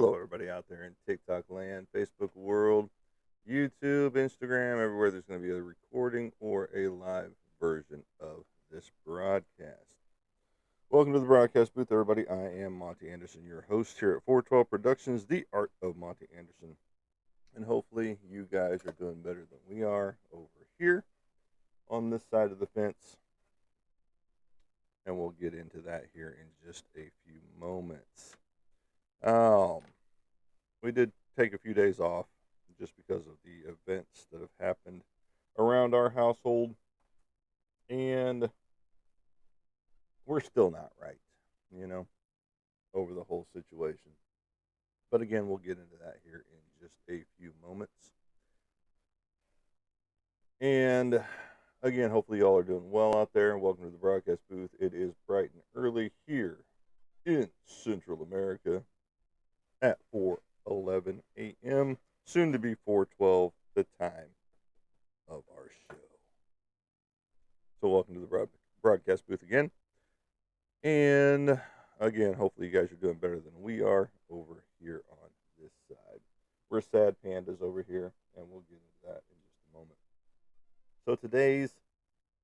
Hello, everybody out there in TikTok land, Facebook world, YouTube, Instagram, everywhere there's going to be a recording or a live version of this broadcast. Welcome to the broadcast booth, everybody. I am Monty Anderson, your host here at 412 Productions, the art of Monty Anderson. And hopefully, you guys are doing better than we are over here on this side of the fence. And we'll get into that here in just a few moments. We did take a few days off just because of the events that have happened around our household, and we're still not right, over the whole situation. But again, we'll get into that here in just a few moments. And again, hopefully y'all are doing well out there, and welcome to the broadcast booth. It is bright and early here in Central America at 4:11 a.m., soon to be 4:12, the time of our show. So welcome to the broadcast booth again. And again, hopefully you guys are doing better than we are over here on this side. We're sad pandas over here, and we'll get into that in just a moment. So today's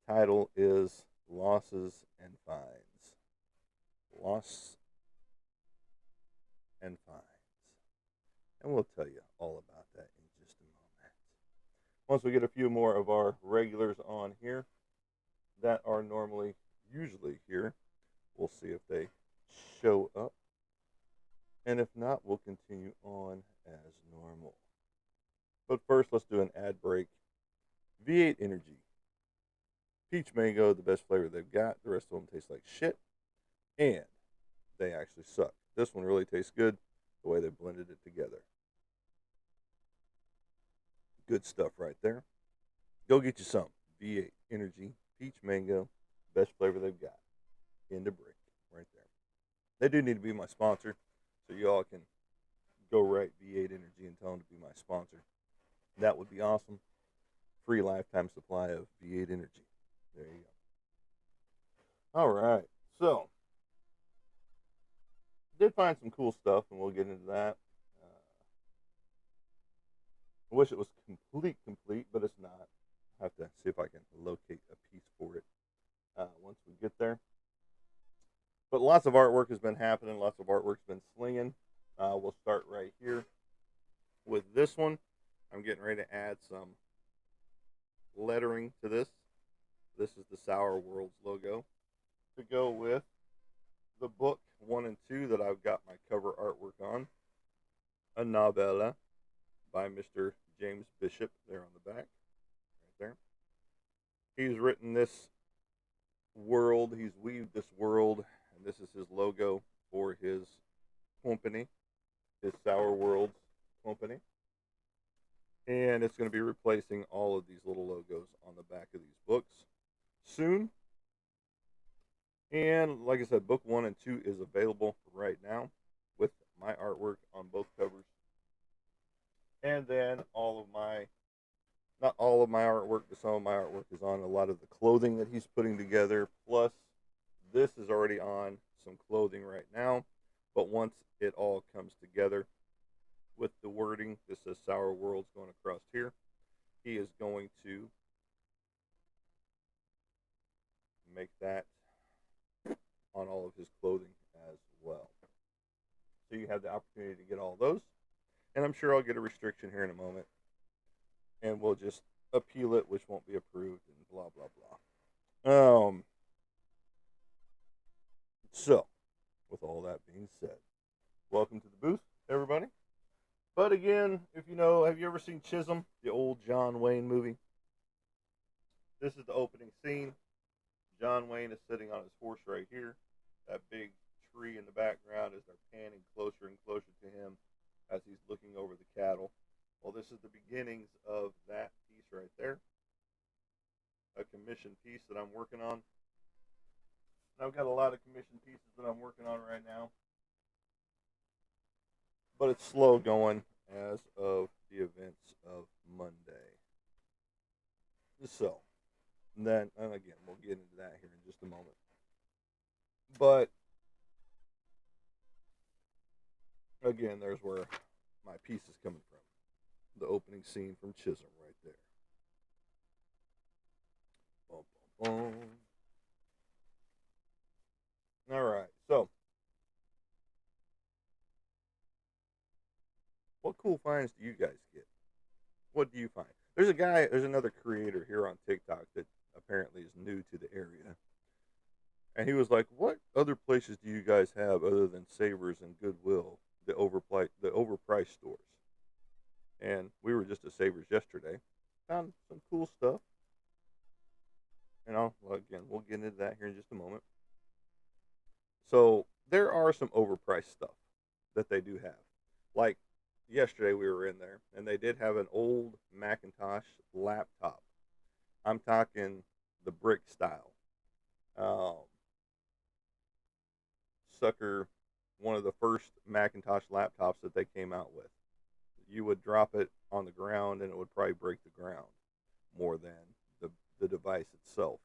title is Losses and Fines. Loss and Fines. And we'll tell you all about that in just a moment. Once we get a few more of our regulars on here that are usually here, we'll see if they show up. And if not, we'll continue on as normal. But first, let's do an ad break. V8 Energy. Peach Mango, the best flavor they've got. The rest of them taste like shit. And they actually suck. This one really tastes good the way they blended it together. Good stuff right there. Go get you some. V8 Energy, Peach Mango, best flavor they've got. In the break, right there. They do need to be my sponsor, so y'all can go write V8 Energy and tell them to be my sponsor. That would be awesome. Free lifetime supply of V8 Energy. There you go. All right, so did find some cool stuff, and we'll get into that. I wish it was complete, but it's not. I have to see if I can locate a piece for it once we get there. But lots of artwork has been happening. Lots of artwork's been slinging. We'll start right here with this one. I'm getting ready to add some lettering to this. This is the Sour Worlds logo to go with the book 1 and 2 that I've got my cover artwork on. A novella by Mr. James Bishop there on the back, right there. He's written this world, he's weaved this world, and this is his logo for his company, his Sour Worlds company. And it's going to be replacing all of these little logos on the back of these books soon. And like I said, book 1 and 2 is available right now with my artwork on both covers. And then not all of my artwork, but some of my artwork is on a lot of the clothing that he's putting together. Plus, this is already on some clothing right now. But once it all comes together with the wording, this says Sour Worlds going across here, he is going to make that on all of his clothing as well. So you have the opportunity to get all those. And I'm sure I'll get a restriction here in a moment. And we'll just appeal it, which won't be approved, and blah, blah, blah. So, with all that being said, welcome to the booth, everybody. But again, if you know, have you ever seen Chisholm, the old John Wayne movie? This is the opening scene. John Wayne is sitting on his horse right here. That big tree in the background as they're panning closer and closer to him as he's looking over the cattle. Well, this is the beginnings of that piece right there. A commissioned piece that I'm working on. And I've got a lot of commissioned pieces that I'm working on right now. But it's slow going as of the events of Monday. So, and again, we'll get into that here in just a moment. But Again, there's where my piece is coming from. The opening scene from Chisholm right there. Boom, boom, boom. All right. So, what cool finds do you guys get? What do you find? There's another creator here on TikTok that apparently is new to the area. And he was like, "What other places do you guys have other than Savers and Goodwill, the overpriced stores?" And we were just at Savers yesterday. Found some cool stuff. And again, we'll get into that here in just a moment. So there are some overpriced stuff that they do have. Like yesterday, we were in there, and they did have an old Macintosh laptop. I'm talking the brick style. Um, Sucker, one of the first Macintosh laptops that they came out with. You would drop it on the ground, and it would probably break the ground more than the device itself.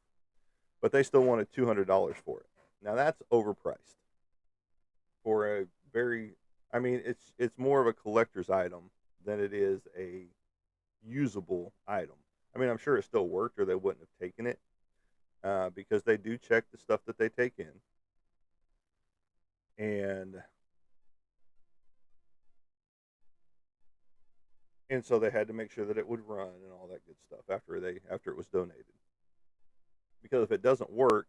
But they still wanted $200 for it. Now that's overpriced for a very. I mean, it's more of a collector's item than it is a usable item. I mean, I'm sure it still worked, or they wouldn't have taken it, because they do check the stuff that they take in, and so they had to make sure that it would run and all that good stuff after it was donated. Because if it doesn't work,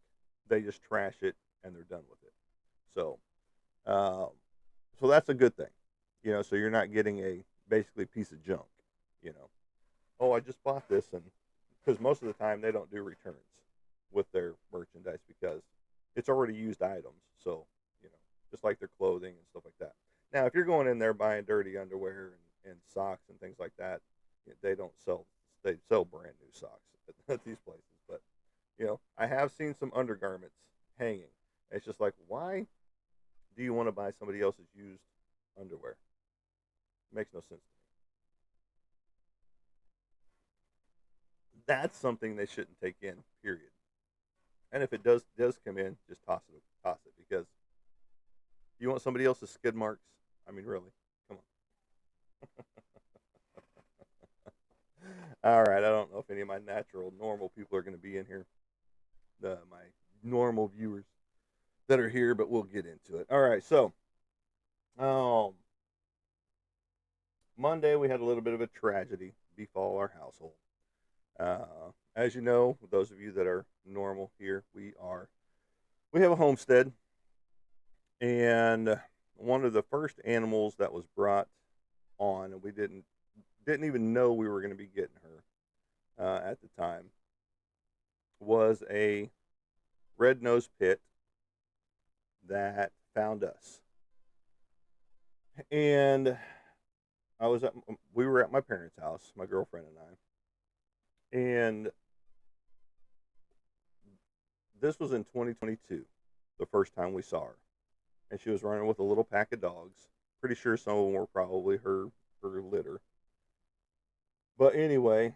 they just trash it and they're done with it. So, um, so that's a good thing, So you're not getting a basically piece of junk, you know. Oh, I just bought this, and because most of the time they don't do returns with their merchandise because it's already used items. So, just like their clothing and stuff like that. Now, if you're going in there buying dirty underwear and socks and things like that, they don't sell. They sell brand new socks at these places, but I have seen some undergarments hanging. It's just like, why do you want to buy somebody else's used underwear? It makes no sense to me. That's something they shouldn't take in, period. And if it does come in, just toss it, because you want somebody else's skid marks. I mean, really, come on. All right, I don't know if any of my natural, normal people are going to be in here. My normal viewers that are here, but we'll get into it. All right, so um, Monday we had a little bit of a tragedy befall our household. As you know, those of you that are normal here, we have a homestead, and one of the first animals that was brought on, and we didn't even know we were going to be getting her at the time, was a red-nosed pit that found us. And we were at my parents' house, my girlfriend and I, and this was in 2022, the first time we saw her, and she was running with a little pack of dogs. Pretty sure some of them were probably her litter. But anyway,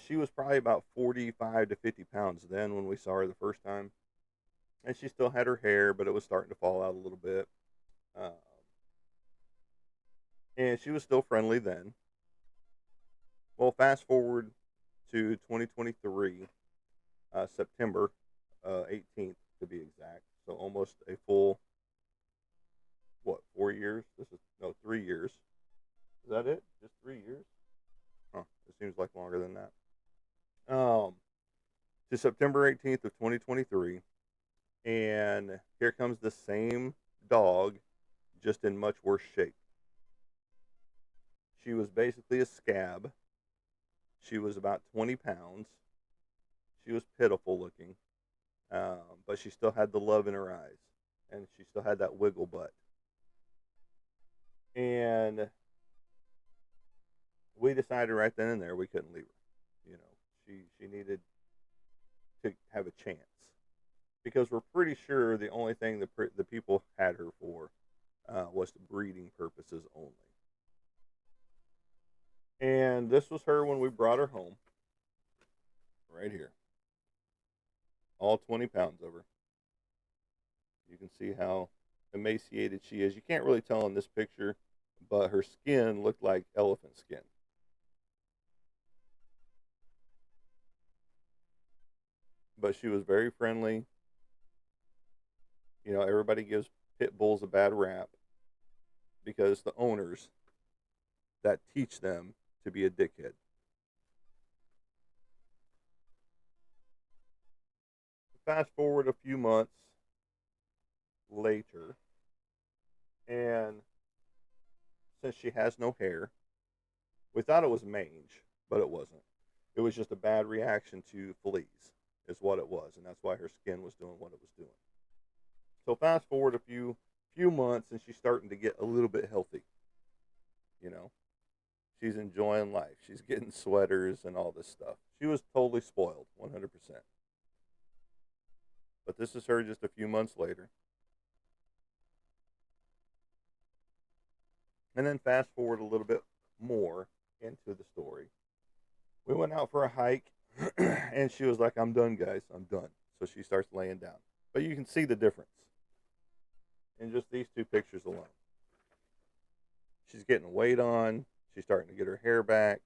she was probably about 45 to 50 pounds then when we saw her the first time, and she still had her hair, but it was starting to fall out a little bit. Uh, and she was still friendly then. Well, fast forward to 2023, September 18th to be exact. So almost a full, what, 4 years? This is, no, 3 years. Is that it? Just 3 years? Huh, it seems like longer than that. Um, to September 18th of 2023, and here comes the same dog, just in much worse shape. She was basically a scab. She was about 20 pounds. She was pitiful looking, but she still had the love in her eyes, and she still had that wiggle butt. And we decided right then and there we couldn't leave her. She needed to have a chance, because we're pretty sure the only thing the people had her for was the breeding purposes only. And this was her when we brought her home, right here, all 20 pounds of her. You can see how emaciated she is. You can't really tell in this picture but her skin looked like elephant skin. But she was very friendly. You know, everybody gives pit bulls a bad rap because the owners that teach them to be a dickhead. Fast forward a few months later, and since she has no hair, we thought it was mange, but it wasn't. It was just a bad reaction to fleas, is what it was, and that's why her skin was doing what it was doing. So fast forward a few months, and she's starting to get a little bit healthy. You know, she's enjoying life. She's getting sweaters and all this stuff. She was totally spoiled, 100%. But this is her just a few months later. And then fast forward a little bit more into the story. We went out for a hike, and she was like, "I'm done, guys. I'm done." So she starts laying down. But you can see the difference in just these two pictures alone. She's getting weight on. She's starting to get her hair back.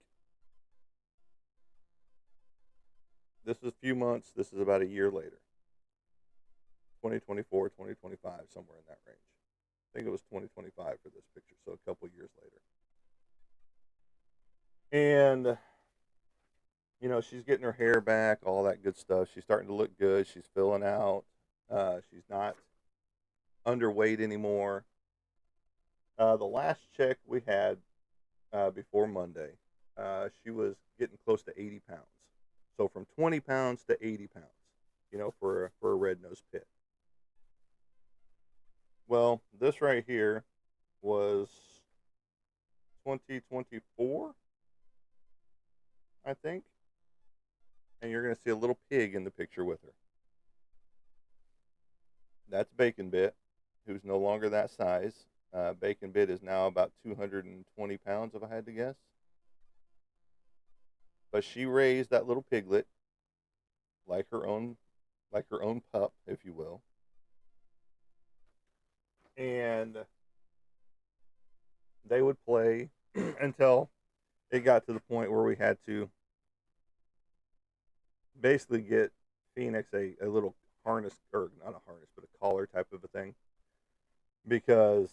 This is a few months. This is about a year later. 2024, 2025, somewhere in that range. I think it was 2025 for this picture, so a couple years later. And, you know, she's getting her hair back, all that good stuff. She's starting to look good. She's filling out. She's not underweight anymore. The last check we had before Monday, she was getting close to 80 pounds. So from 20 pounds to 80 pounds, you know, for a red nosed pit. Well, this right here was 2024, I think. And you're going to see a little pig in the picture with her. That's Bacon Bit, who's no longer that size. Bacon Bit is now about 220 pounds, if I had to guess. But she raised that little piglet like like her own pup, if you will. And they would play until it got to the point where we had to basically get Phoenix a little harness, or not a harness, but a collar type of a thing, because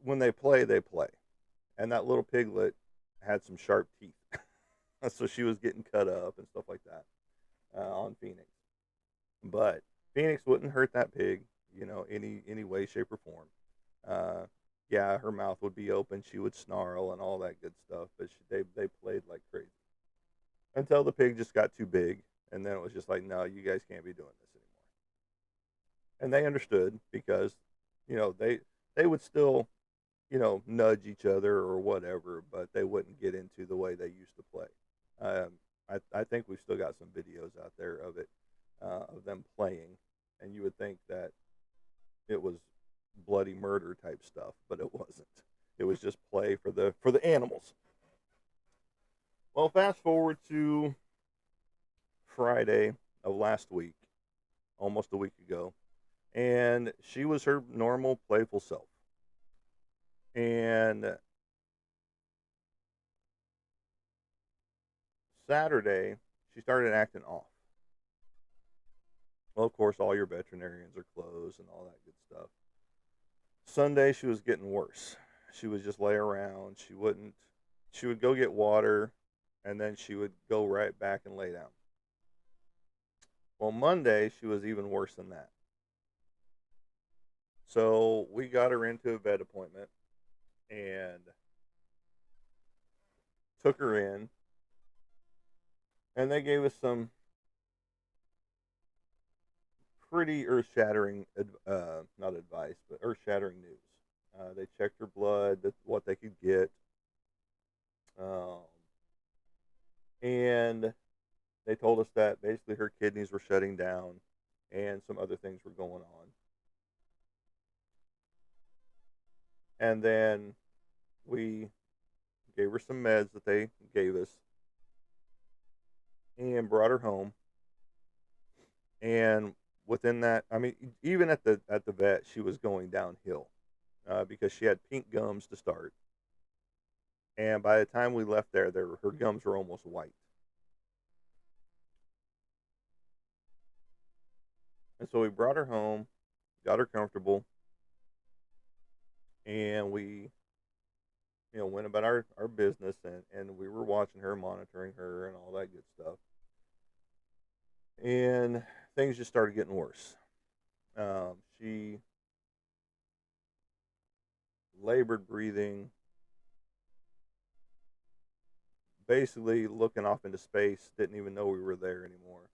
when they play, they play. And that little piglet had some sharp teeth. So she was getting cut up and stuff like that on Phoenix. But Phoenix wouldn't hurt that pig, you know, any way, shape, or form. Uh, yeah, her mouth would be open. She would snarl and all that good stuff. But they played like crazy until the pig just got too big, and then it was just like, no, you guys can't be doing this anymore. And they understood because, you know, they would still, you know, nudge each other or whatever, but they wouldn't get into the way they used to play. Um, I think we've still got some videos out there of it, of them playing, and you would think that it was bloody murder type stuff, but it wasn't. It was just play for the animals. Well, fast forward to Friday of last week, almost a week ago, and she was her normal playful self. And Saturday, she started acting off. Well, of course, all your veterinarians are closed and all that good stuff. Sunday, she was getting worse. She would just lay around. She wouldn't. She would go get water, and then she would go right back and lay down. Well, Monday, she was even worse than that. So we got her into a vet appointment and took her in, and they gave us some pretty earth-shattering, not advice, but earth-shattering news. They checked her blood, what they could get, um, and they told us that basically her kidneys were shutting down, and some other things were going on. And then we gave her some meds that they gave us, and brought her home. And within that, I mean, even at the vet, she was going downhill. because she had pink gums to start, and by the time we left there, her gums were almost white. And so we brought her home, got her comfortable, and we went about our business, and we were watching her, monitoring her, and all that good stuff. And things just started getting worse. She labored breathing, basically looking off into space, didn't even know we were there anymore.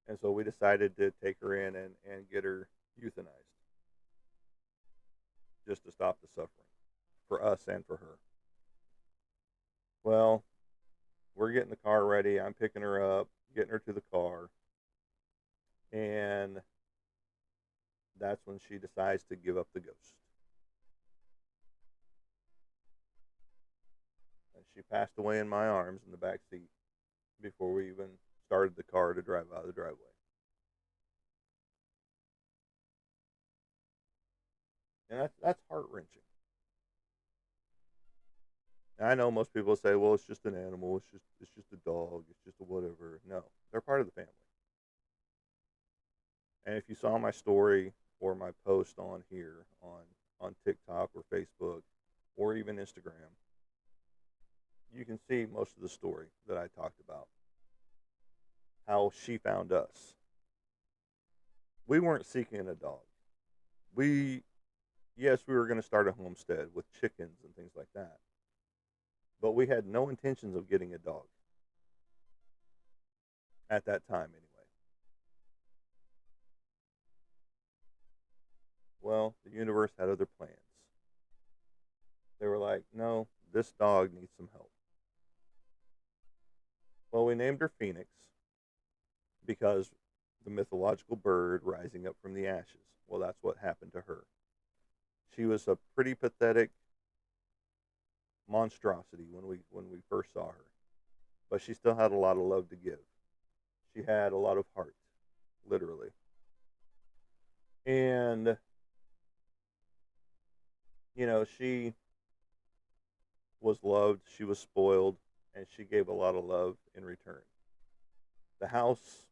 And so we decided to take her in and get her euthanized just to stop the suffering for us and for her. Well, we're getting the car ready. I'm picking her up, getting her to the car, and that's when she decides to give up the ghost. And she passed away in my arms in the back seat before we even started the car to drive out of the driveway. And that's heart wrenching. I know most people say, "Well, it's just an animal. It's just a dog. It's just a whatever." No, they're part of the family. And if you saw my story or my post on here on TikTok or Facebook or even Instagram, you can see most of the story that I talked about. How she found us. We weren't seeking a dog. We Yes, we were going to start a homestead with chickens and things like that. But we had no intentions of getting a dog at that time anyway. Well, the universe had other plans. They were like, "No, this dog needs some help." Well, we named her Phoenix because the mythological bird rising up from the ashes. Well, that's what happened to her. She was a pretty pathetic monstrosity when we first saw her, but she still had a lot of love to give. She had a lot of heart, literally. And she was loved, she was spoiled, and she gave a lot of love in return. The house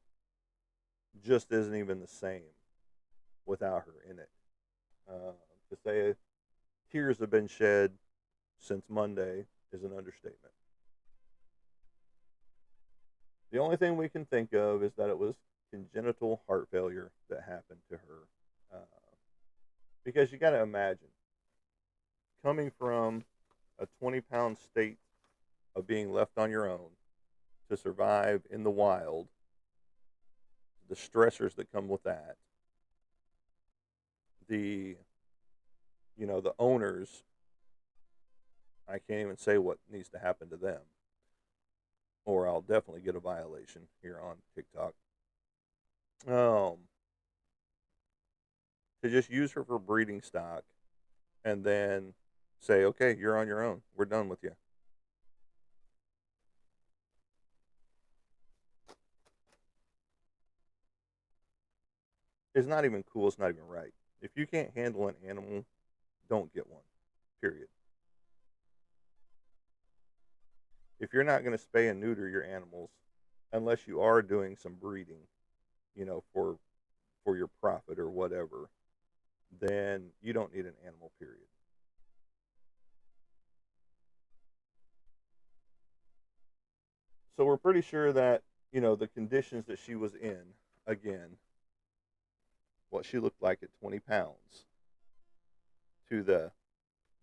just isn't even the same without her in it. To say tears have been shed since Monday is an understatement. The only thing we can think of is that it was congenital heart failure that happened to her. Uh, because you got to imagine, coming from a 20-pound state of being left on your own to survive in the wild, the stressors that come with that, the the owners, I can't even say what needs to happen to them, or I'll definitely get a violation here on TikTok. Um, to just use her for breeding stock and then say, "Okay, you're on your own. We're done with you." It's not even cool. It's not even right. If you can't handle an animal, don't get one. Period. If you're not going to spay and neuter your animals, unless you are doing some breeding, for your profit or whatever, then you don't need an animal. Period. So we're pretty sure that the conditions that she was in, again, what she looked like at 20 pounds to the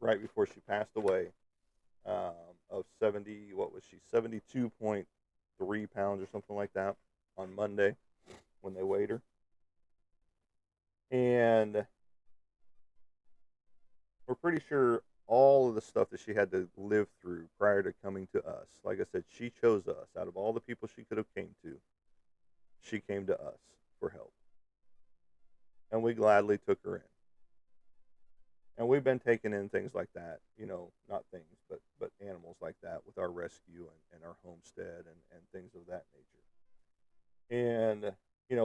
right before she passed away, of 70, what was she, 72.3 pounds or something like that on Monday when they weighed her. And we're pretty sure all of the stuff that she had to live through prior to coming to us. Like I said, she chose us. Out of all the people she could have came to, she came to us for help. And we gladly took her in. And we've been taking in things like that, not things, but animals like that with our rescue and our homestead and things of that nature. And,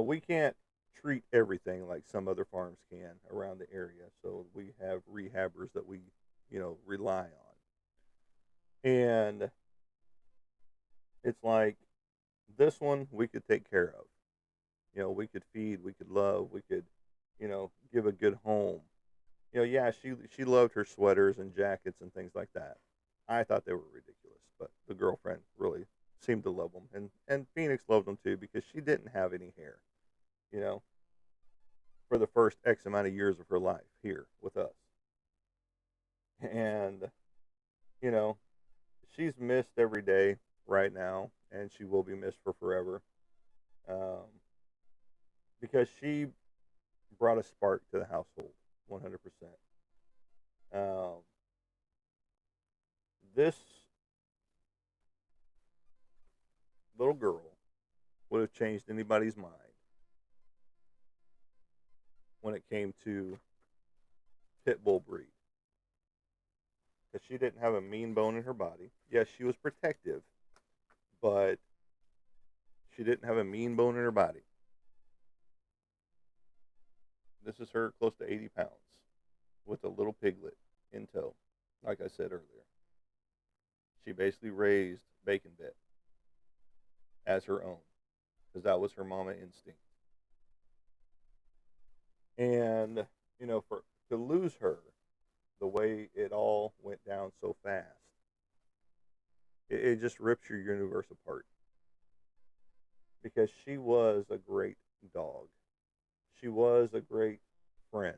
we can't treat everything like some other farms can around the area. So we have rehabbers that we, rely on. And it's like this one we could take care of. We could feed, we could love, we could, give a good home. Yeah, she loved her sweaters and jackets and things like that. I thought they were ridiculous, but the girlfriend really seemed to love them, and Phoenix loved them too because she didn't have any hair, you know, for the first X amount of years of her life here with us, and you know, she's missed every day right now, and she will be missed for forever, um, because she brought a spark to the household, 100%. Um, this little girl would have changed anybody's mind when it came to pit bull breed. Because she didn't have a mean bone in her body. Yes, she was protective, but she didn't have a mean bone in her body. This is her close to 80 pounds with a little piglet in tow, like I said earlier. She basically raised Bacon Bit as her own because that was her mama instinct. And, for to lose her the way it all went down so fast, it just rips your universe apart because she was a great dog. She was a great friend.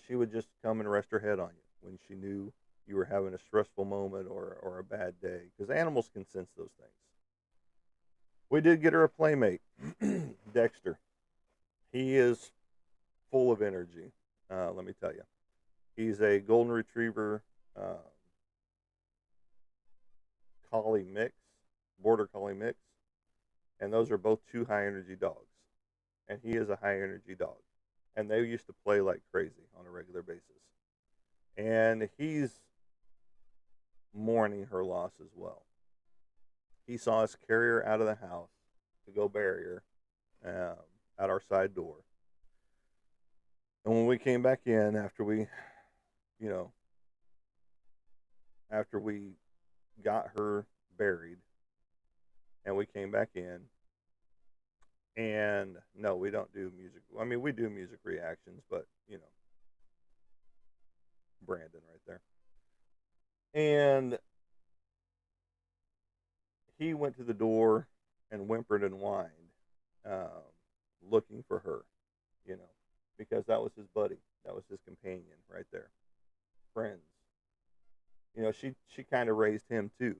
She would just come and rest her head on you when she knew you were having a stressful moment or a bad day because animals can sense those things. We did get her a playmate, Dexter. He is full of energy, let me tell you. He's a golden retriever collie mix, border collie mix, and those are both two high energy dogs. And he is a high energy dog. And they used to play like crazy on a regular basis. And he's mourning her loss as well. He saw us carry her out of the house to go bury her at our side door. And when we came back in you know, after we got her buried and we came back in, and no, we don't do music. I mean, we do music reactions, but, Brandon right there. And he went to the door and whimpered and whined, um, looking for her, you know, because that was his buddy. That was his companion right there. Friends. She kind of raised him too,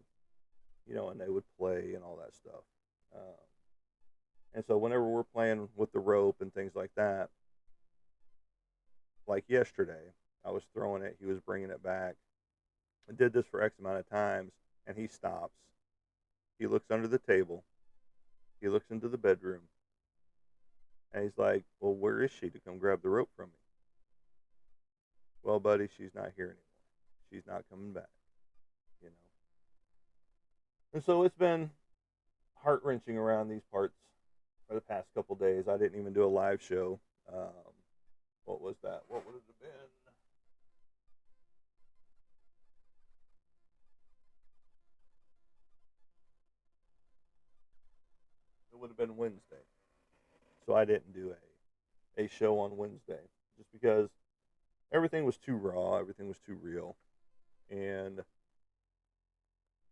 and they would play and all that stuff. Um, and so whenever we're playing with the rope and things like that, like yesterday, I was throwing it, he was bringing it back. I did this for X amount of times, and he stops. He looks under the table. He looks into the bedroom, and he's like, "Well, where is she to come grab the rope from me?" Well, buddy, she's not here anymore. She's not coming back, you know. And so it's been heart wrenching around these parts for the past couple days. I didn't even do a live show. What was that? What would it have been? It would have been Wednesday. So I didn't do a show on Wednesday just because everything was too raw, everything was too real. And,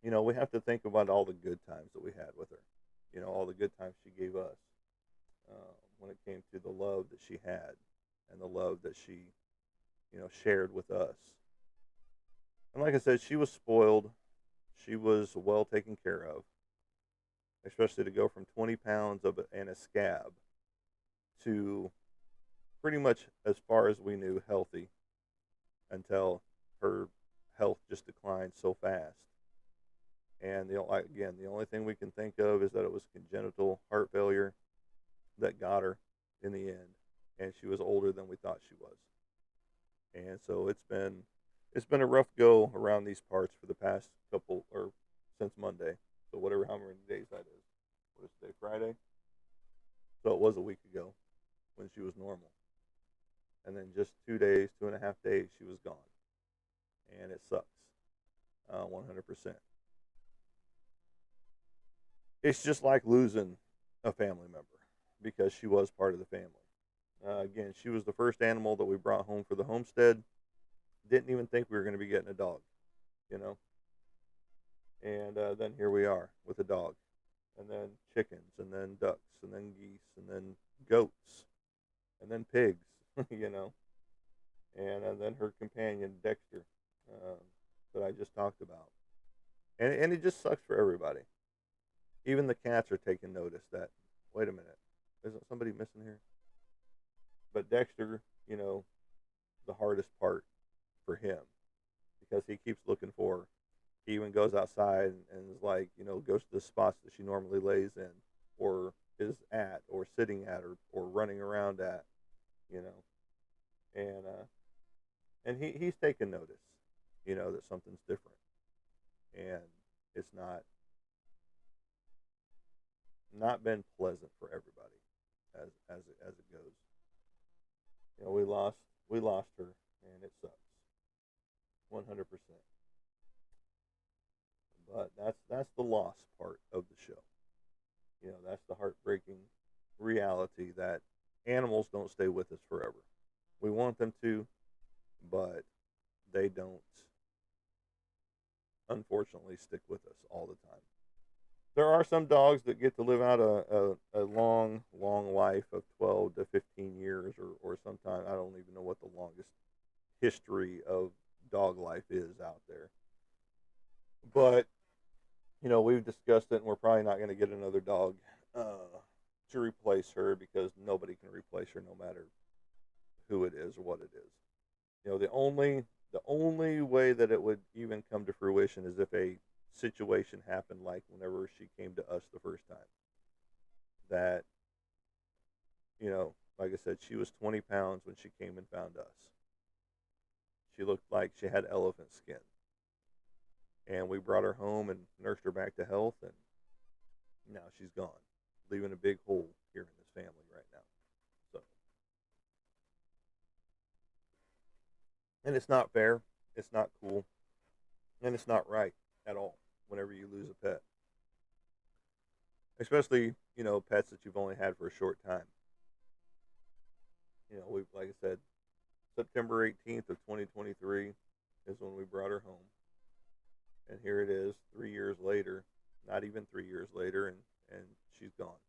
we have to think about all the good times that we had with her. All the good times she gave us when it came to the love that she had and the love that she, shared with us. And like I said, she was spoiled. She was well taken care of, especially to go from 20 pounds and a scab to pretty much as far as we knew healthy until her health just declined so fast. And the only thing we can think of is that it was congenital heart failure that got her in the end, and she was older than we thought she was. And so it's been a rough go around these parts for the past couple or since Monday. So how many days that is. What is today? Friday. So it was a week ago when she was normal. And then just 2 days, 2.5 days, she was gone. And it sucks, 100%. It's just like losing a family member because she was part of the family. Again, she was the first animal that we brought home for the homestead. Didn't even think we were going to be getting a dog, you know. And then here we are with a dog, and then chickens, and then ducks, and then geese, and then goats, and then pigs, you know, and then her companion Dexter, um, that I just talked about, and it just sucks for everybody. Even the cats are taking notice that, wait a minute, isn't somebody missing here? But Dexter, the hardest part for him because he keeps looking for her. He even goes outside and is like, goes to the spots that she normally lays in or is at or sitting at or running around at, you know. And he's taken notice, that something's different. And it's not been pleasant for everybody as it goes. We lost her and it sucks 100%. But that's the loss part of the show. That's the heartbreaking reality that animals don't stay with us forever. We want them to, but they don't unfortunately stick with us all the time. There are some dogs that get to live out a long, long life of 12 to 15 years, or sometimes I don't even know what the longest history of dog life is out there. But we've discussed it, and we're probably not going to get another dog to replace her because nobody can replace her, no matter who it is or what it is. The only way that it would even come to fruition is if a situation happened like whenever she came to us the first time. That like I said, she was 20 pounds when she came and found us. She looked like she had elephant skin, and we brought her home and nursed her back to health, and now she's gone, leaving a big hole here in this family right now. So, and it's not fair, it's not cool, and it's not right at all. Whenever you lose a pet, especially pets that you've only had for a short time. We, like I said, September 18th of 2023 is when we brought her home, and here it is 3 years later, not even 3 years later, and she's gone.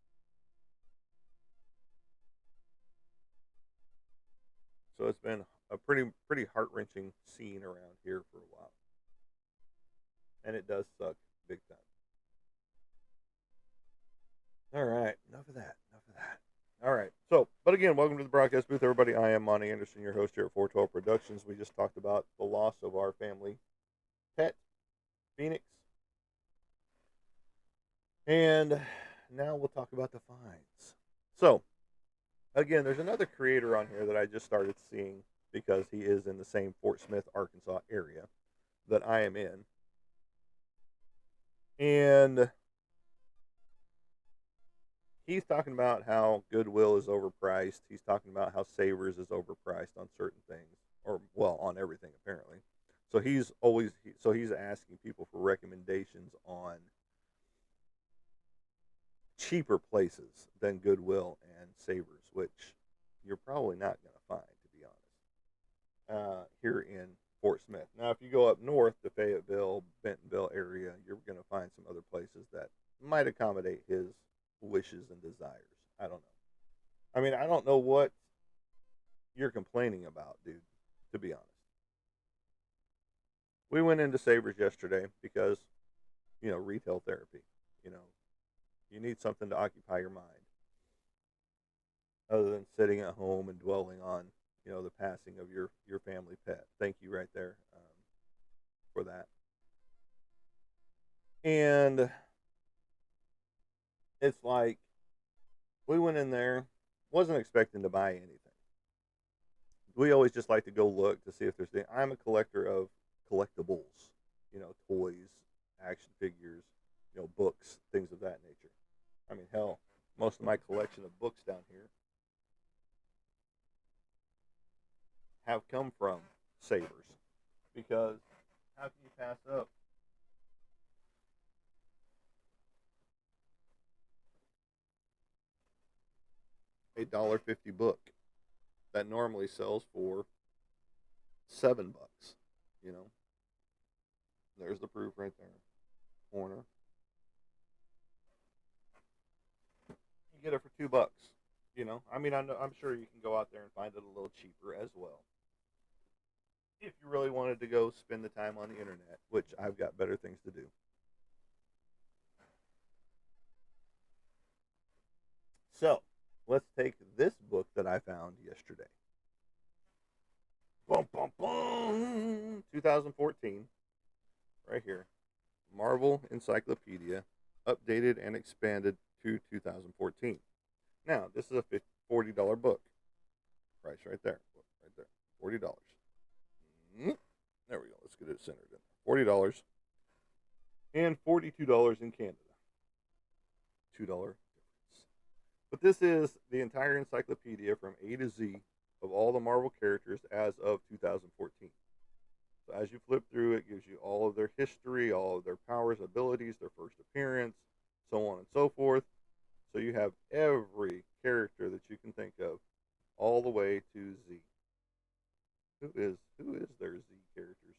So it's been a pretty heart wrenching scene around here for a while, and it does suck big time. All right, enough of that. Enough of that. All right. So, but again, welcome to the broadcast booth, everybody. I am Monty Anderson, your host here at 412 Productions. We just talked about the loss of our family pet, Phoenix, and now we'll talk about the fines. So, again, there's another creator on here that I just started seeing because he is in the same Fort Smith, Arkansas area that I am in. And he's talking about how Goodwill is overpriced. He's talking about how Savers is overpriced on certain things, or well, on everything apparently. So he's asking people for recommendations on cheaper places than Goodwill and Savers, which you're probably not going to find, to be honest, here in Fort Smith. Now, if you go up north to Fayetteville, Bentonville area, you're going to find some other places that might accommodate his wishes and desires. I don't know. I mean, I don't know what you're complaining about, dude, to be honest. We went into Savers yesterday because, retail therapy. You know, you need something to occupy your mind other than sitting at home and dwelling on, the passing of your family pet. Thank you right there, for that. And it's like we went in there, wasn't expecting to buy anything. We always just like to go look to see if there's anything. I'm a collector of collectibles, toys, action figures, books, things of that nature. I mean, hell, most of my collection of books down here have come from Savers, because how can you pass up $1.50 book that normally sells for $7? You know, there's the proof right there. Corner. You get it for $2. You know, I mean, I'm sure you can go out there and find it a little cheaper as well. If you really wanted to go spend the time on the internet, which I've got better things to do. So, let's take this book that I found yesterday. Boom, boom, boom. 2014, right here. Marvel Encyclopedia, updated and expanded to 2014. Now, this is a $40 book. Price right there. Right there. $40. There we go. Let's get it centered in. $40 and $42 in Canada. $2 difference. But this is the entire encyclopedia from A to Z of all the Marvel characters as of 2014. So as you flip through, it gives you all of their history, all of their powers, abilities, their first appearance, so on and so forth. So you have every character that you can think of, all the way to Z. Who is their Z characters?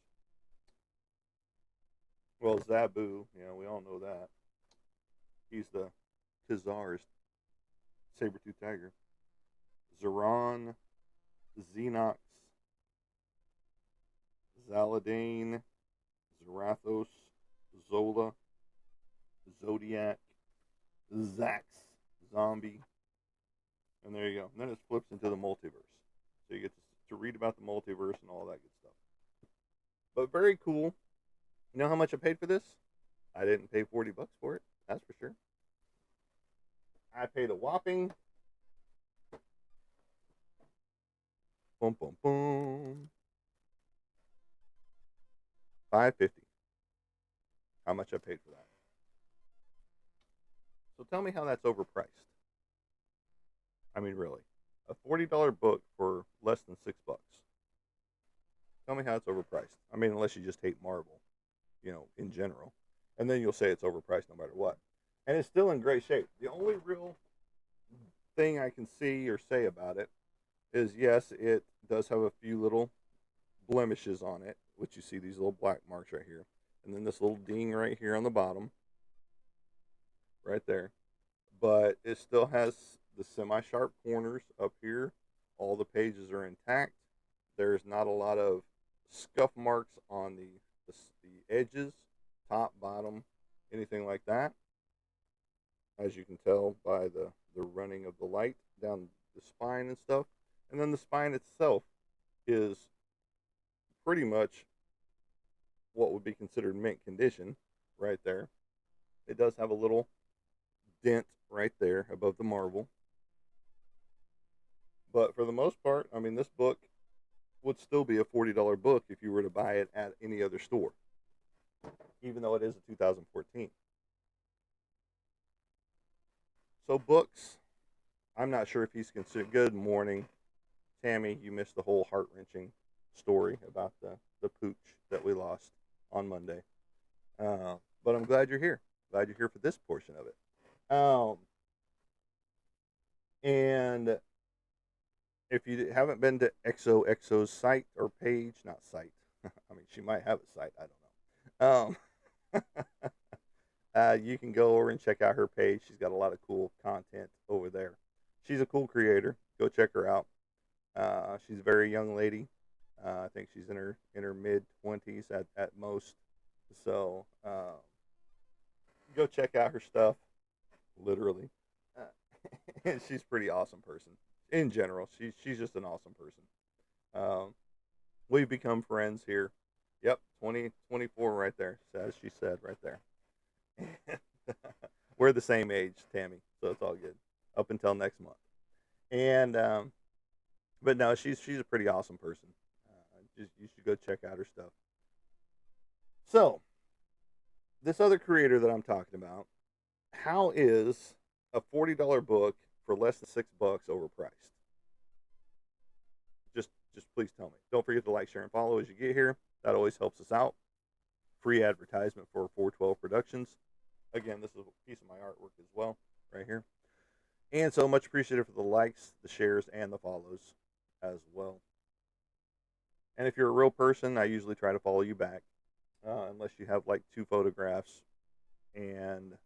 Well, Zabu, yeah, we all know that. He's the Khazar's saber-tooth tiger. Zeron, Xenox, Zaladane, Zarathos, Zola, Zodiac, Zax, Zombie, and there you go. And then it flips into the multiverse. So you get to read about the multiverse and all that good stuff. But very cool. You know how much I paid for this? I didn't pay $40 for it, that's for sure. I paid a whopping boom boom boom $5.50. How much I paid for that. So tell me how that's overpriced. I mean, really. A $40 book for less than $6. Tell me how it's overpriced. I mean, unless you just hate Marvel, you know, in general. And then you'll say it's overpriced no matter what. And it's still in great shape. The only real thing I can see or say about it is, yes, it does have a few little blemishes on it, which you see these little black marks right here. And then this little ding right here on the bottom. Right there. But it still has the semi-sharp corners up here. All the pages are intact. There's not a lot of scuff marks on the edges, top, bottom, anything like that. As you can tell by the running of the light down the spine and stuff. And then the spine itself is pretty much what would be considered mint condition right there. It does have a little dent right there above the marble. But for the most part, I mean, this book would still be a $40 book if you were to buy it at any other store, even though it is a 2014. So books, I'm not sure if he's considered. Good morning, Tammy. You missed the whole heart-wrenching story about the pooch that we lost on Monday. But I'm glad you're here. Glad you're here for this portion of it. And if you haven't been to XOXO's site or page, not site. I mean, she might have a site. I don't know. You can go over and check out her page. She's got a lot of cool content over there. She's a cool creator. Go check her out. She's a very young lady. I think she's in her mid-20s at most. So go check out her stuff. Literally, she's a pretty awesome person. In general, she's just an awesome person. We've become friends here. Yep, 2024 right there, as she said right there. We're the same age, Tammy, so it's all good up until next month. And but no, she's a pretty awesome person. You should go check out her stuff. So this other creator that I'm talking about, how is a $40 book for less than $6 overpriced? Just please tell me. Don't forget to like, share, and follow as you get here. That always helps us out. Free advertisement for 412 Productions. Again, this is a piece of my artwork as well, right here. And so much appreciated for the likes, the shares, and the follows as well. And if you're a real person, I usually try to follow you back, unless you have like 2 photographs, and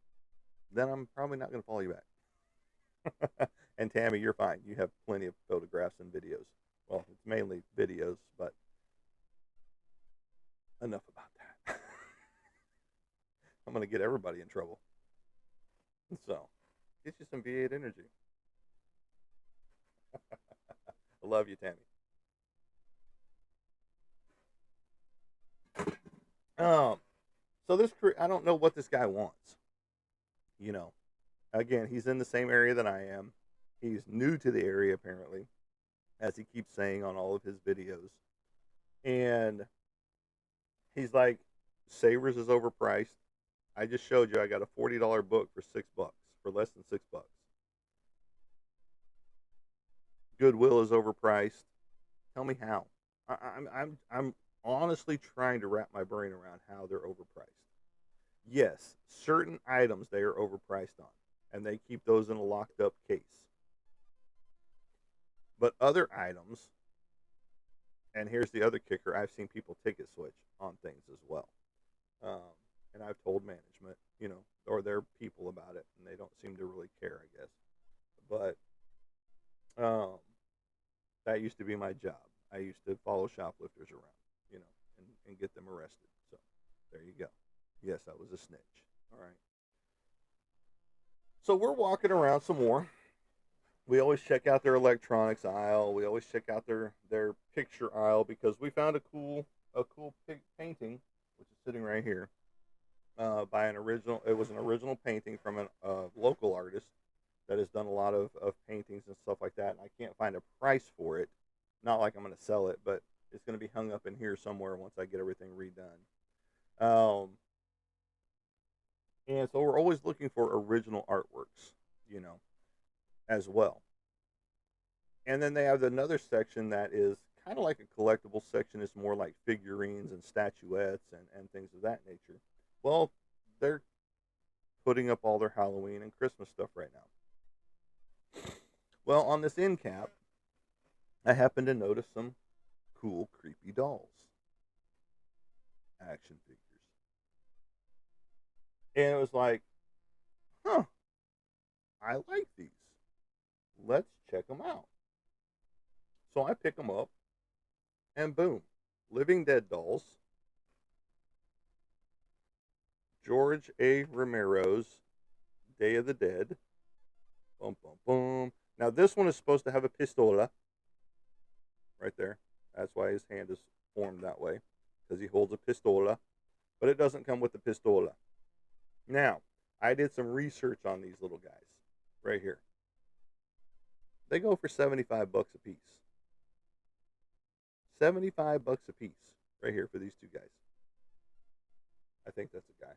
then I'm probably not going to follow you back. And Tammy, you're fine. You have plenty of photographs and videos. Well, it's mainly videos, but enough about that. I'm going to get everybody in trouble. So, get you some V8 energy. I love you, Tammy. So this I don't know what this guy wants. You know, again, he's in the same area that I am. He's new to the area apparently, as he keeps saying on all of his videos. And he's like, Savers is overpriced. I just showed you I got a $40 book for $6, for less than $6. Goodwill is overpriced. Tell me how. I'm honestly trying to wrap my brain around how they're overpriced. Yes, certain items they are overpriced on, and they keep those in a locked up case. But other items, and here's the other kicker, I've seen people ticket switch on things as well. And I've told management, or their people about it, and they don't seem to really care, I guess. But that used to be my job. I used to follow shoplifters around, and get them arrested. So there you go. Yes, I was a snitch. All right. So we're walking around some more. We always check out their electronics aisle. We always check out their picture aisle because we found a cool painting, which is sitting right here, by an original. It was an original painting from a local artist that has done a lot of paintings and stuff like that. And I can't find a price for it. Not like I'm going to sell it, but it's going to be hung up in here somewhere once I get everything redone. And so we're always looking for original artworks, as well. And then they have another section that is kind of like a collectible section. It's more like figurines and statuettes and things of that nature. Well, they're putting up all their Halloween and Christmas stuff right now. Well, on this end cap, I happened to notice some cool, creepy dolls. Action figures. And it was like, huh, I like these. Let's check them out. So I pick them up, and boom, Living Dead dolls. George A. Romero's Day of the Dead. Boom, boom, boom. Now this one is supposed to have a pistola. Right there. That's why his hand is formed that way. Because he holds a pistola. But it doesn't come with the pistola. Now, I did some research on these little guys. Right here. They go for $75 a piece. $75 a piece. Right here for these two guys. I think that's a guy.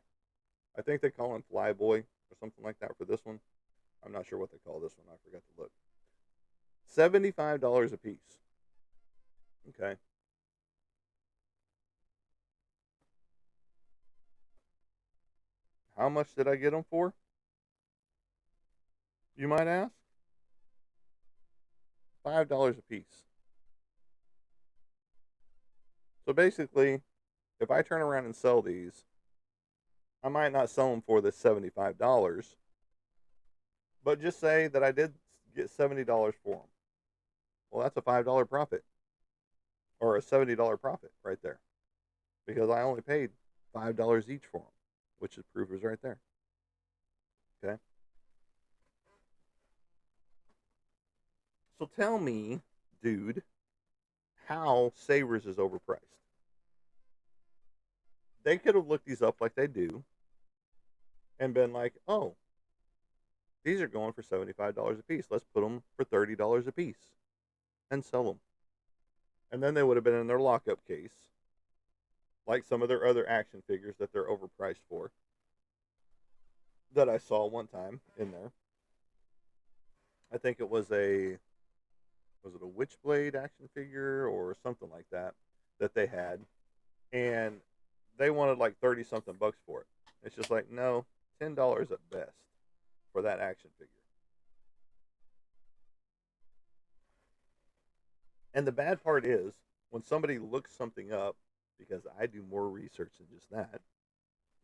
I think they call him Flyboy or something like that for this one. I'm not sure what they call this one. I forgot to look. $75 a piece. Okay. How much did I get them for? You might ask. $5 a piece. So basically, if I turn around and sell these, I might not sell them for the $75, but just say that I did get $70 for them. Well, that's a $5 profit, or a $70 profit right there, because I only paid $5 each for them, which the proof is right there. Okay. So tell me, dude, how Savers is overpriced. They could have looked these up like they do and been like, oh, these are going for $75 a piece. Let's put them for $30 a piece and sell them. And then they would have been in their lockup case, like some of their other action figures that they're overpriced for, that I saw one time in there. I think it was it a Witchblade action figure or something like that that they had, and they wanted like 30 something bucks for it. It's just like, no, $10 at best for that action figure. And the bad part is when somebody looks something up, because I do more research than just that,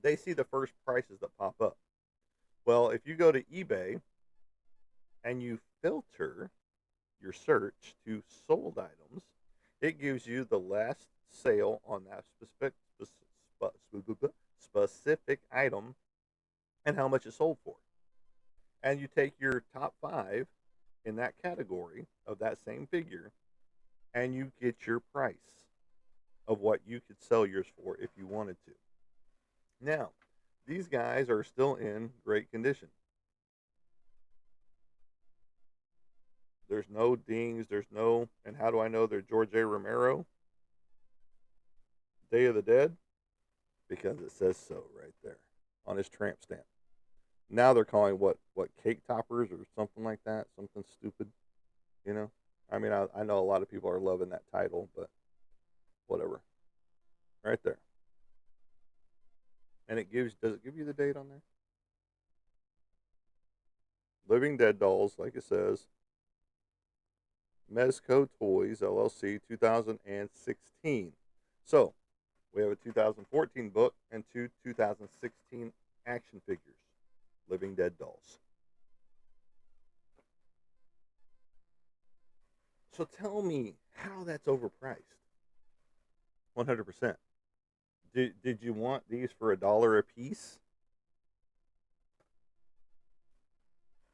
they see the first prices that pop up. Well, if you go to eBay and you filter your search to sold items, it gives you the last sale on that specific item and how much it sold for. And you take your top five in that category of that same figure and you get your price of what you could sell yours for if you wanted to. Now, these guys are still in great condition. There's no dings, there's no, and how do I know they're George A. Romero? Day of the Dead? Because it says so right there on his tramp stamp. Now they're calling what cake toppers or something like that, something stupid, you know. I mean, I know a lot of people are loving that title, but whatever. Right there, and does it give you the date on there? Living Dead dolls, like it says, Mezco Toys LLC, 2016. So we have a 2014 book and two 2016 action figures, Living Dead dolls. So tell me how that's overpriced. 100%. Did you want these for $1 a piece?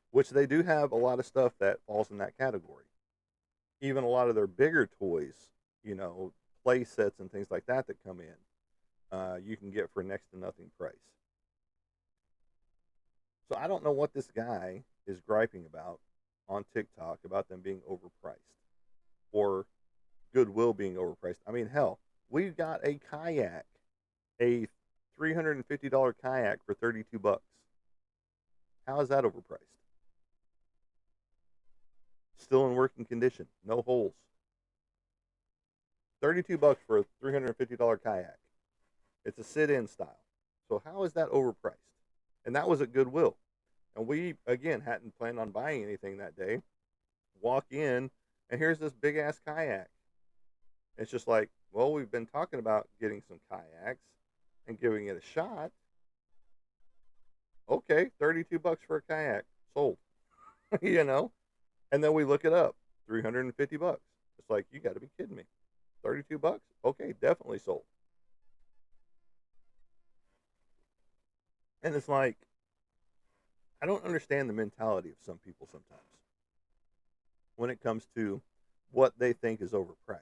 Which they do have a lot of stuff that falls in that category. Even a lot of their bigger toys, you know, play sets and things like that that come in, you can get for next to nothing price. So I don't know what this guy is griping about on TikTok about them being overpriced or Goodwill being overpriced. I mean, hell, we've got a kayak, a $350 kayak for 32 bucks. How is that overpriced? Still in working condition, no holes. 32 bucks for a $350 kayak. It's a sit-in style. So how is that overpriced? And that was at Goodwill. And we again hadn't planned on buying anything that day. Walk in and here's this big ass kayak. It's just like, well, we've been talking about getting some kayaks and giving it a shot. Okay, 32 bucks for a kayak. Sold. You know? And then we look it up. 350 bucks. It's like, you got to be kidding me. 32 bucks? Okay, definitely sold. And it's like, I don't understand the mentality of some people sometimes when it comes to what they think is overpriced.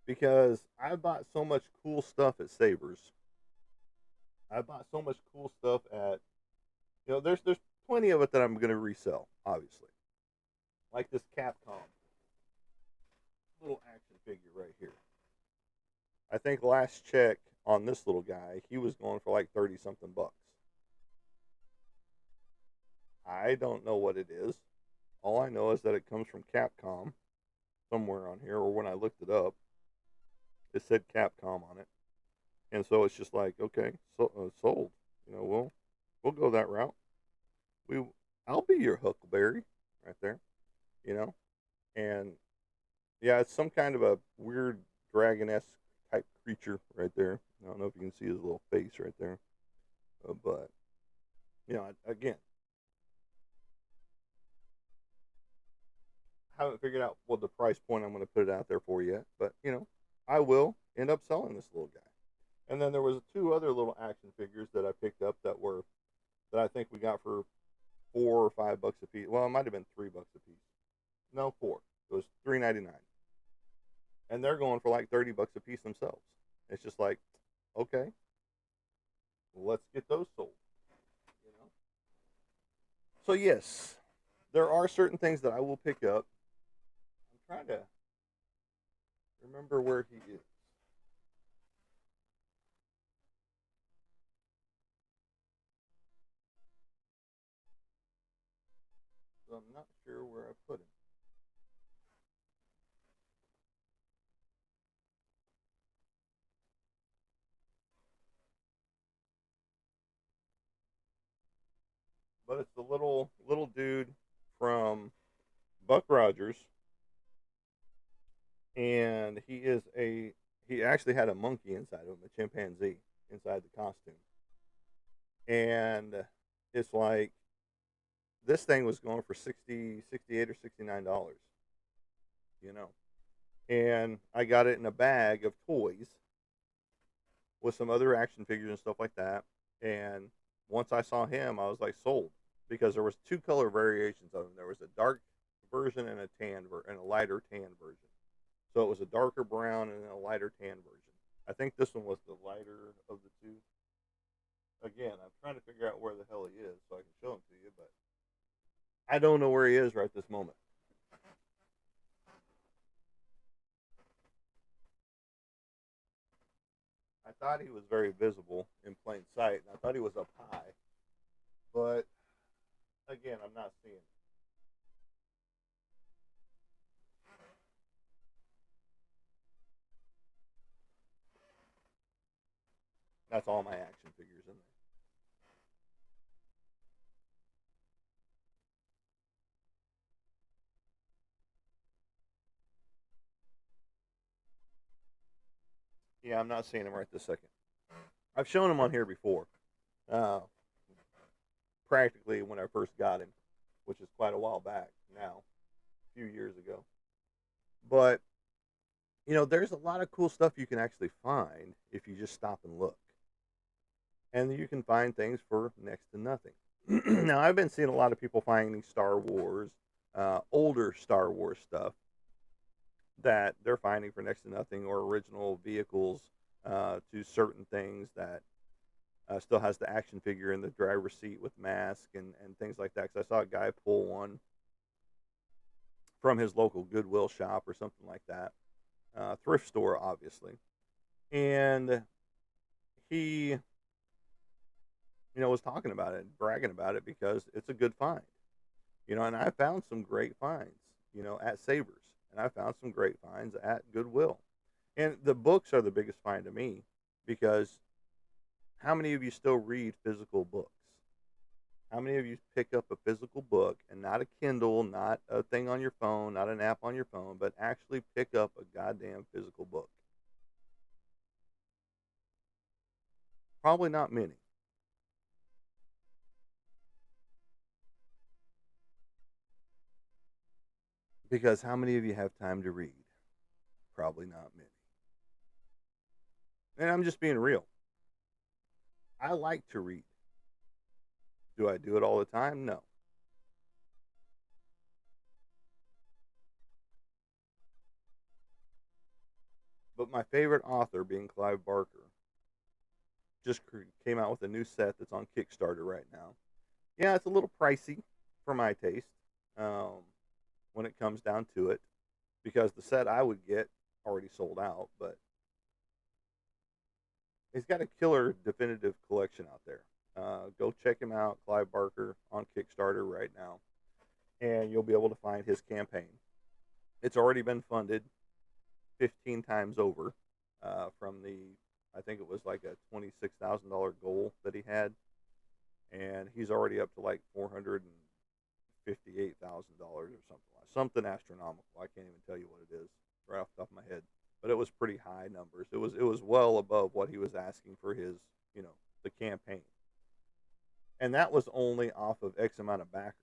Because I bought so much cool stuff at Savers. I bought so much cool stuff at, you know, there's plenty of it that I'm going to resell, obviously. Like this Capcom little action figure right here. I think last check on this little guy, he was going for like 30 something bucks. I don't know what it is. All I know is that it comes from Capcom somewhere on here, or when I looked it up, it said Capcom on it. And so it's just like, okay, sold. You know, we'll go that route. We I'll be your Huckleberry right there, you know. And yeah, it's some kind of a weird dragon-esque type creature right there. I don't know if you can see his little face right there, but you know, again, I haven't figured out what the price point I'm going to put it out there for yet. But you know, I will end up selling this little guy. And then there was two other little action figures that I picked up that I think we got for $4 or $5 a piece. Well, it might have been $3 a piece. No, four. It was $3.99, and they're going for like $30 a piece themselves. It's just like, okay, let's get those sold. You know. So yes, there are certain things that I will pick up. I'm trying to remember where he is. so I'm not sure where I put him. But it's the little dude from Buck Rogers, and he actually had a monkey inside of him, a chimpanzee inside the costume, and it's like this thing was going for 68 or $69, you know. And I got it in a bag of toys with some other action figures and stuff like that. And once I saw him, I was like sold because there was two color variations of him. There was a dark version and and a lighter tan version. So it was a darker brown and a lighter tan version. I think this one was the lighter of the two. Again, I'm trying to figure out where the hell he is so I can show him to you, but I don't know where he is right this moment. I thought he was very visible in plain sight, and I thought he was up high, but again, I'm not seeing him. That's all my action figures in there. Yeah, I'm not seeing him right this second. I've shown him on here before, uh, practically when I first got him, which is quite a while back now, a few years ago. But there's a lot of cool stuff you can actually find if you just stop and look, and you can find things for next to nothing. Now, I've been seeing a lot of people finding Star Wars, older Star Wars stuff that they're finding for next to nothing, or original vehicles to certain things that still has the action figure in the driver's seat with mask and things like that. Because I saw a guy pull one from his local Goodwill shop or something like that, thrift store, obviously, and he was talking about it, bragging about it because it's a good find. And I found some great finds, at Savers, and I found some great finds at Goodwill. And the books are the biggest find to me because how many of you still read physical books? How many of you pick up a physical book and not a Kindle, not a thing on your phone, not an app on your phone, but actually pick up a goddamn physical book? Probably not many. Because how many of you have time to read? Probably not many. And I'm just being real. I like to read. Do I do it all the time? No. But my favorite author, being Clive Barker, just came out with a new set that's on Kickstarter right now. Yeah, it's a little pricey for my taste um, when it comes down to it, because the set I would get already sold out. But he's got a killer definitive collection out there. Go check him out, Clive Barker, on Kickstarter right now, and you'll be able to find his campaign. It's already been funded 15 times over from I think it was like a $26,000 goal that he had, and he's already up to like $458,000 or something astronomical. I can't even tell you what it is right off the top of my head, but it was pretty high numbers. It was well above what he was asking for his the campaign, and that was only off of X amount of backers.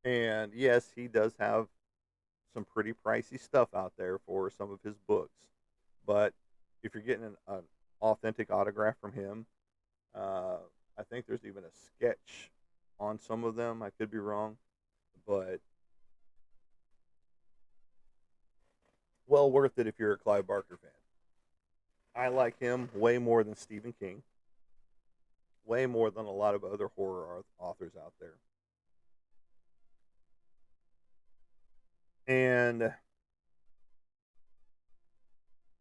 And yes, he does have some pretty pricey stuff out there for some of his books. But if you're getting an authentic autograph from him, uh, I think there's even a sketch on some of them. I could be wrong, but well worth it if you're a Clive Barker fan. I like him way more than Stephen King, way more than a lot of other horror authors out there. And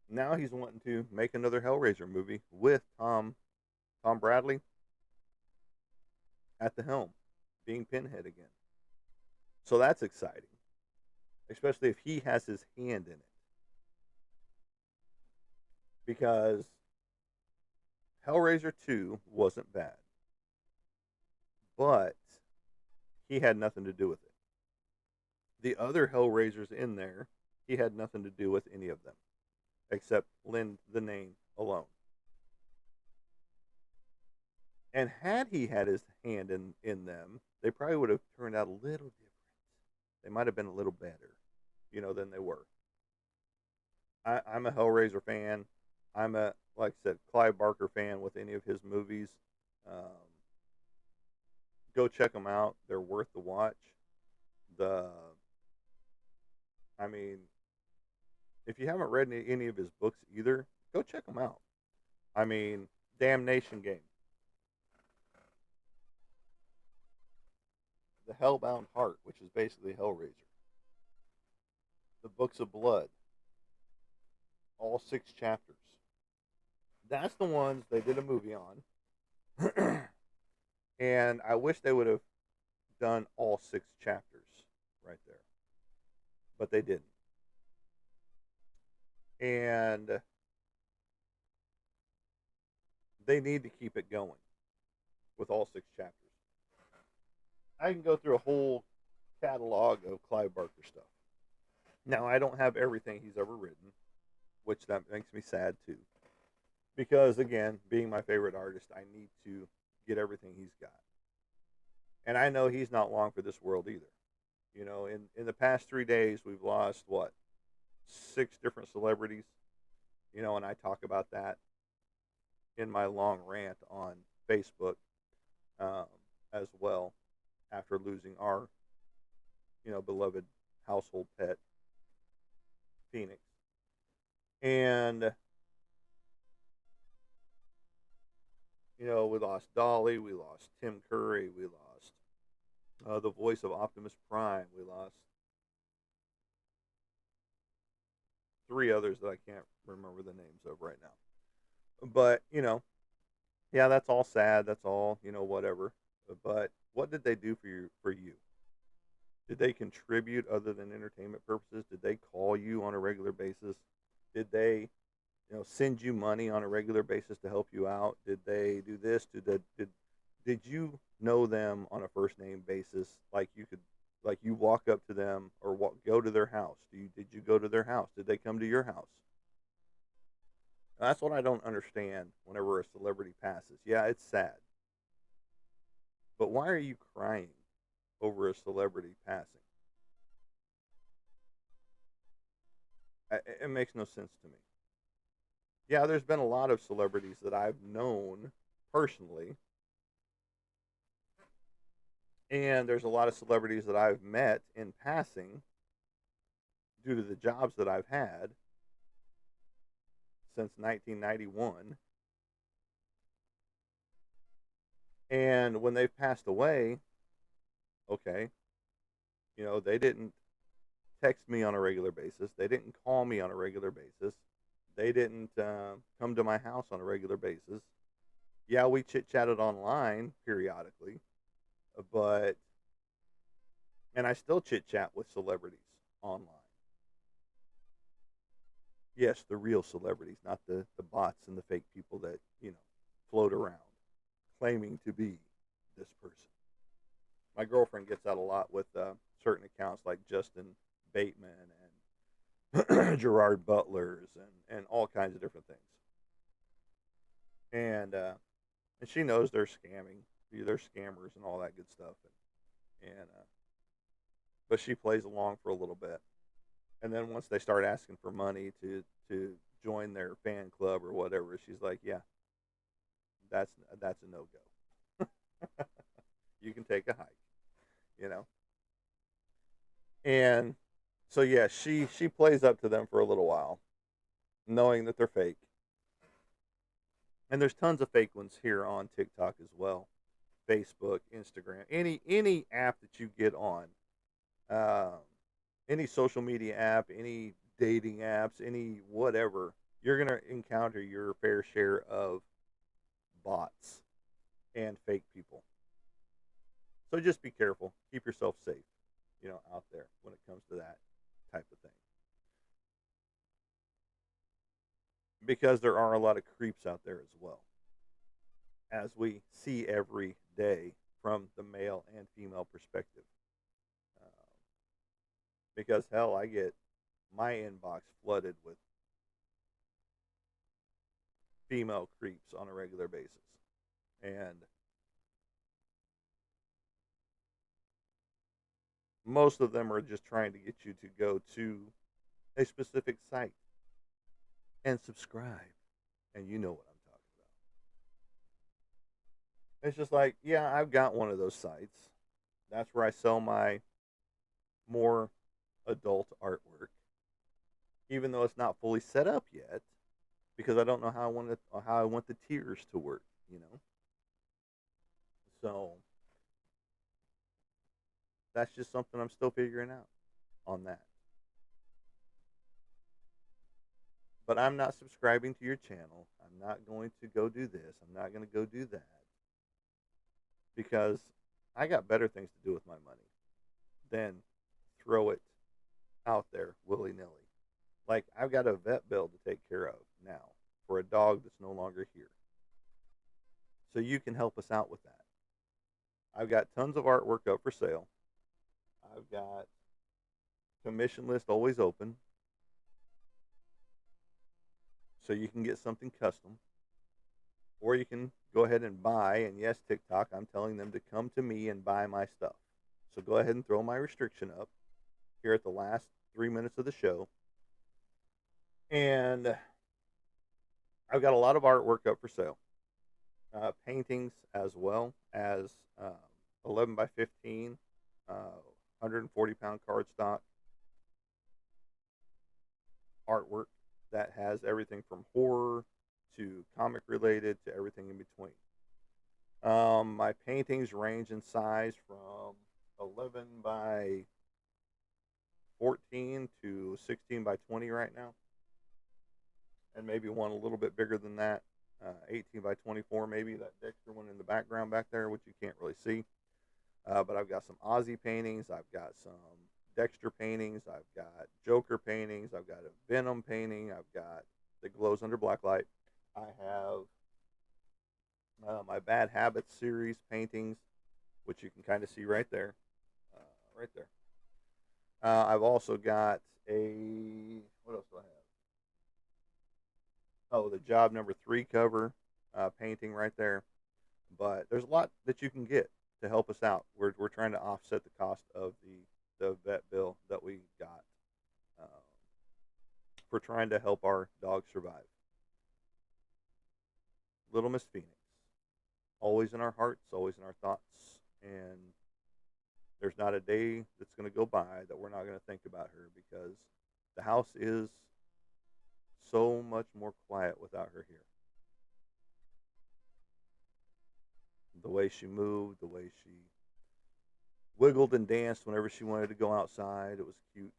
now he's wanting to make another Hellraiser movie with Tom Bradley at the helm, being Pinhead again. So that's exciting, especially if he has his hand in it. Because Hellraiser 2 wasn't bad, but he had nothing to do with it. The other Hellraisers in there, he had nothing to do with any of them, except lend the name alone. And had he had his hand in them, they probably would have turned out a little different. They might have been a little better, than they were. I'm a Hellraiser fan. I'm a, like I said, Clive Barker fan with any of his movies. Um, go check them out. They're worth the watch. The, I mean, if you haven't read any of his books either, go check them out. I mean, Damnation Game, The Hellbound Heart, which is basically Hellraiser, The Books of Blood, all 6 chapters. That's the ones they did a movie on. And I wish they would have done all 6 chapters right there. But they didn't. And they need to keep it going with all 6 chapters. I can go through a whole catalog of Clive Barker stuff. Now, I don't have everything he's ever written, which that makes me sad too. Because, again, being my favorite artist, I need to get everything he's got. And I know he's not long for this world either. In the past 3 days, we've lost, 6 different celebrities. And I talk about that in my long rant on Facebook um, as well after losing our, beloved household pet, Phoenix. And, we lost Dolly, we lost Tim Curry, we lost the voice of Optimus Prime, we lost 3 others that I can't remember the names of right now. But, yeah, that's all sad. That's all, whatever. But what did they do for you? Did they contribute other than entertainment purposes? Did they call you on a regular basis? Did they, send you money on a regular basis to help you out? Did they do this? Did you know them on a first name basis? Like you walk up to them or go to their house. Did you go to their house? Did they come to your house? That's what I don't understand whenever a celebrity passes. Yeah, it's sad. But why are you crying over a celebrity passing? It makes no sense to me. Yeah, there's been a lot of celebrities that I've known personally, and there's a lot of celebrities that I've met in passing due to the jobs that I've had since 1991. And when they've passed away, okay, they didn't text me on a regular basis. They didn't call me on a regular basis. They didn't come to my house on a regular basis. Yeah, we chit chatted online periodically, but and I still chit chat with celebrities online. Yes, the real celebrities, not the bots and the fake people that float around claiming to be this person. My girlfriend gets out a lot with certain accounts like Justin Bateman and Gerard Butler's and all kinds of different things. And she knows they're scamming, they're scammers and all that good stuff. And but she plays along for a little bit, and then once they start asking for money to join their fan club or whatever, she's like, yeah, that's a no go. You can take a hike, you know. And so yeah, she plays up to them for a little while, knowing that they're fake. And there's tons of fake ones here on TikTok as well, Facebook, Instagram, any app that you get on, um, any social media app, any dating apps, any whatever, you're gonna encounter your fair share of bots and fake people. So just be careful. Keep yourself safe, out there when it comes to that type of thing. Because there are a lot of creeps out there as well, as we see every day from the male and female perspective. Um, because hell, I get my inbox flooded with female creeps on a regular basis. And most of them are just trying to get you to go to a specific site and subscribe. And you know what I'm talking about. It's just like, yeah, I've got one of those sites. That's where I sell my more adult artwork, even though it's not fully set up yet, because I don't know how I want the tiers to work. So that's just something I'm still figuring out on that. But I'm not subscribing to your channel. I'm not going to go do this. I'm not going to go do that because I got better things to do with my money than throw it out there willy nilly. Like, I've got a vet bill to take care of now for a dog that's no longer here. So you can help us out with that. I've got tons of artwork up for sale. I've got commission list always open. So you can get something custom. Or you can go ahead and buy. And yes, TikTok, I'm telling them to come to me and buy my stuff. So go ahead and throw my restriction up here at the last 3 minutes of the show. And I've got a lot of artwork up for sale. Paintings as well as 11 by 15, 140-pound cardstock artwork that has everything from horror to comic related to everything in between. My paintings range in size from 11 by 14 to 16 by 20 right now, and maybe one a little bit bigger than that, 18 by 24 maybe, that Dexter one in the background back there, which you can't really see. But I've got some Ozzy paintings, I've got some Dexter paintings, I've got Joker paintings, I've got a Venom painting, I've got that glows under black light. I have my Bad Habits series paintings, which you can kind of see right there. Right there. I've also got what else do I have? Oh, the Job Number 3 cover painting right there. But there's a lot that you can get to help us out. We're trying to offset the cost of the vet bill that we got for trying to help our dog survive. Little Miss Phoenix, always in our hearts, always in our thoughts, and there's not a day that's going to go by that we're not going to think about her, because the house is so much more quiet without her here. The way she moved, the way she wiggled and danced whenever she wanted to go outside, it was cute.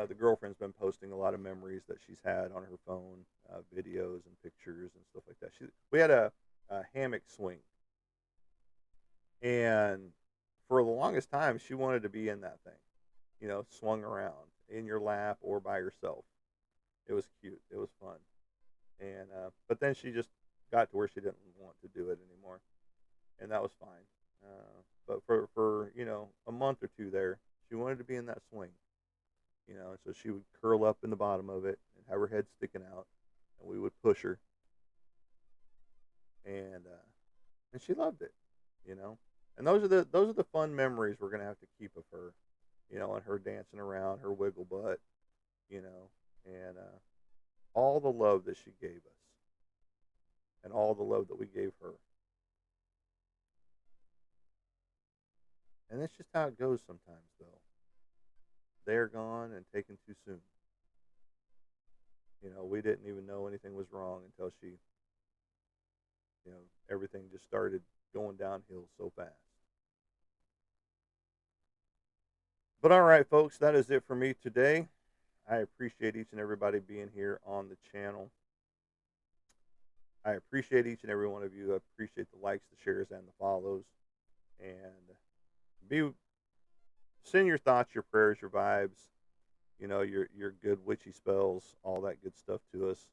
The girlfriend's been posting a lot of memories that she's had on her phone, videos and pictures and stuff like that. We had a hammock swing, and for the longest time, she wanted to be in that thing, swung around in your lap or by herself. It was cute. It was fun. And but then she just got to where she didn't want to do it anymore, and that was fine. But for a month or two there, she wanted to be in that swing, and so she would curl up in the bottom of it and have her head sticking out, and we would push her, and she loved it. And those are the fun memories we're gonna have to keep of her, and her dancing around, her wiggle butt, and all the love that she gave us, and all the love that we gave her. And that's just how it goes sometimes, though. They're gone and taken too soon. We didn't even know anything was wrong until everything just started going downhill so fast. But all right, folks, that is it for me today. I appreciate each and everybody being here on the channel. I appreciate each and every one of you. I appreciate the likes, the shares, and the follows. And Be Send your thoughts, your prayers, your vibes, your good witchy spells, all that good stuff to us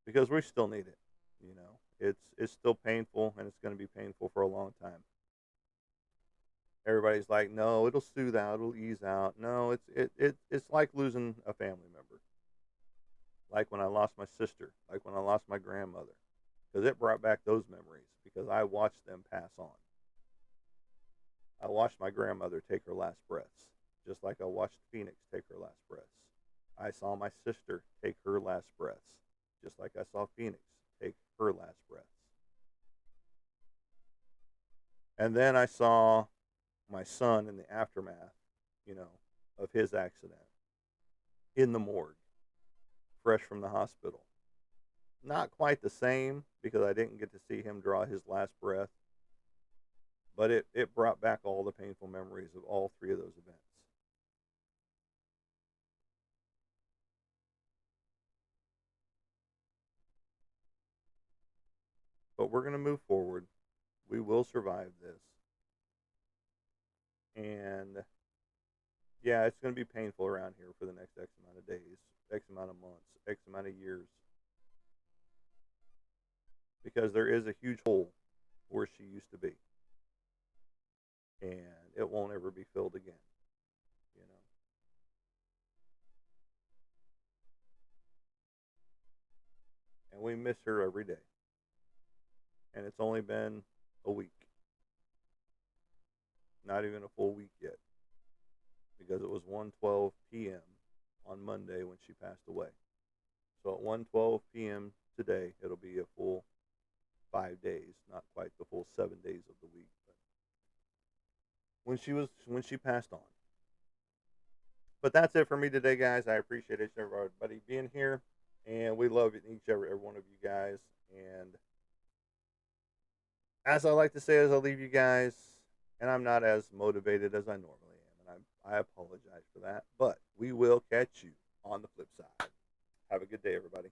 because we still need it. It's still painful and it's going to be painful for a long time. Everybody's like, no, it'll soothe out, it'll ease out. No, it's like losing a family member. Like when I lost my sister, like when I lost my grandmother, because it brought back those memories because I watched them pass on. I watched my grandmother take her last breaths, just like I watched Phoenix take her last breaths. I saw my sister take her last breaths, just like I saw Phoenix take her last breaths. And then I saw my son in the aftermath, you know, of his accident in the morgue, fresh from the hospital. Not quite the same because I didn't get to see him draw his last breath, but it brought back all the painful memories of all three of those events. But we're going to move forward. We will survive this. And yeah, it's going to be painful around here for the next X amount of days, X amount of months, X amount of years. Because there is a huge hole where she used to be. And it won't ever be filled again, you know. And we miss her every day. And it's only been a week. Not even a full week yet. Because it was 1:12 p.m. on Monday when she passed away. So at 1:12 p.m. today, it'll be a full 5 days, not quite the full 7 days of the week, but when she passed on. But that's it for me today, guys. I appreciate each and everybody being here, and we love each every one of you guys. And as I like to say, as I leave you guys, and I'm not as motivated as I normally am, and I apologize for that. But we will catch you on the flip side. Have a good day, everybody.